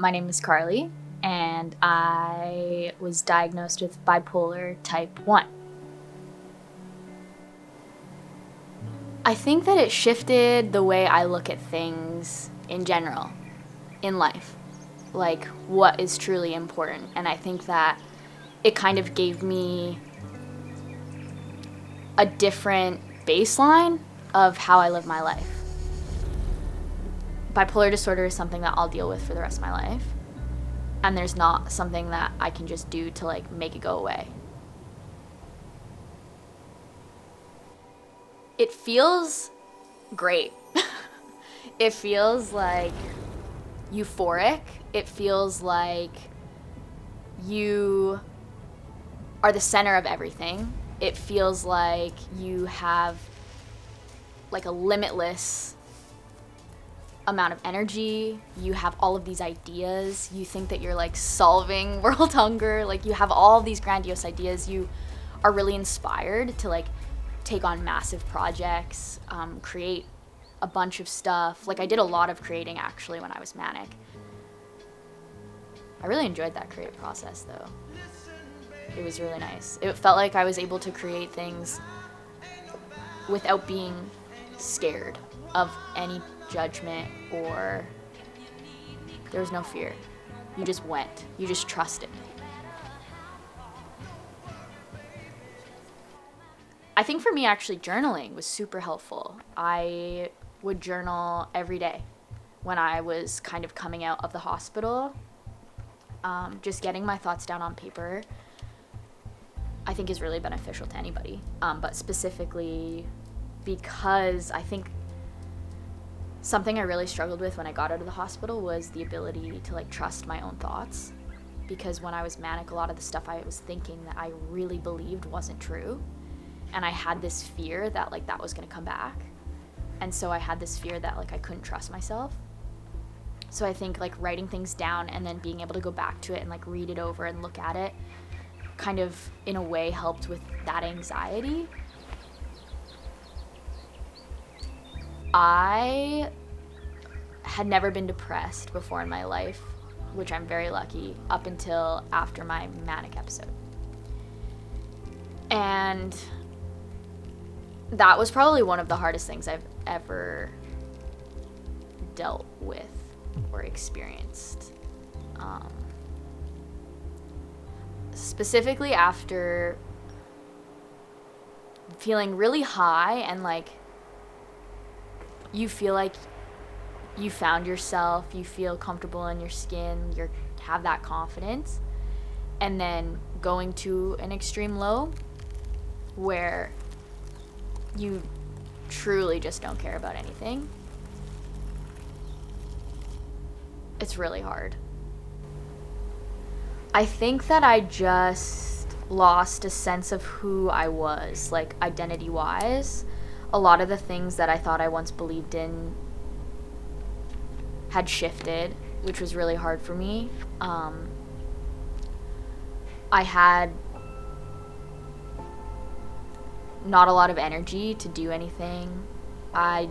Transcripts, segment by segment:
My name is Carly, and I was diagnosed with bipolar type 1. I think that it shifted the way I look at things in general in life, like what is truly important. And I think that it kind of gave me a different baseline of how I live my life. Bipolar disorder is something that I'll deal with for the rest of my life. And there's not something that I can just do to make it go away. It feels great. It feels like euphoric. It feels like you are the center of everything. It feels like you have a limitless amount of energy. You have all of these ideas. You think that you're solving world hunger. You have all these grandiose ideas. You are really inspired to take on massive projects, create a bunch of stuff. I did a lot of creating actually when I was manic. I really enjoyed that creative process though. It was really nice. It felt like I was able to create things without being scared of any judgment, or there was no fear. You just went. You just trusted. I think for me actually journaling was super helpful. I would journal every day when I was kind of coming out of the hospital. Just getting my thoughts down on paper I think is really beneficial to anybody, but specifically because I think something I really struggled with when I got out of the hospital was the ability to trust my own thoughts, because when I was manic, a lot of the stuff I was thinking that I really believed wasn't true, and I had this fear that that was going to come back, and so I had this fear that I couldn't trust myself. So I think writing things down and then being able to go back to it and read it over and look at it kind of in a way helped with that anxiety. I had never been depressed before in my life, which I'm very lucky, up until after my manic episode. And that was probably one of the hardest things I've ever dealt with or experienced. Specifically after feeling really high and you feel like you found yourself, you feel comfortable in your skin, you have that confidence, and then going to an extreme low where you truly just don't care about anything. It's really hard. I think that I just lost a sense of who I was, identity-wise. A lot of the things that I thought I once believed in had shifted, which was really hard for me. I had not a lot of energy to do anything. I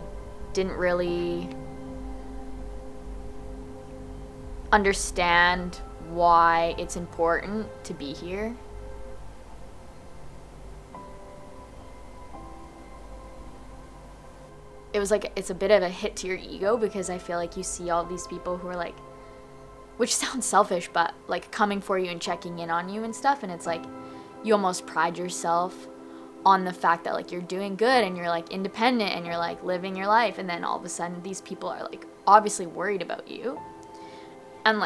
didn't really understand why it's important to be here. It was it's a bit of a hit to your ego, because I feel you see all these people who are which sounds selfish, but coming for you and checking in on you and stuff, and it's you almost pride yourself on the fact that you're doing good and you're independent and you're living your life, and then all of a sudden these people are obviously worried about you, and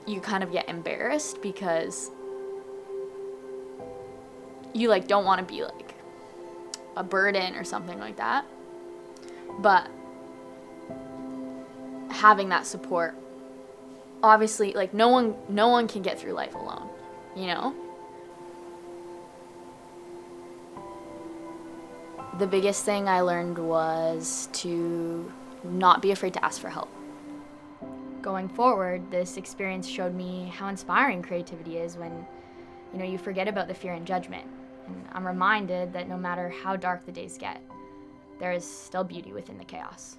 you kind of get embarrassed because you don't want to be a burden or something like that. But having that support, obviously no one can get through life alone, you know? The biggest thing I learned was to not be afraid to ask for help. Going forward, this experience showed me how inspiring creativity is when, you forget about the fear and judgment. And I'm reminded that no matter how dark the days get, there is still beauty within the chaos.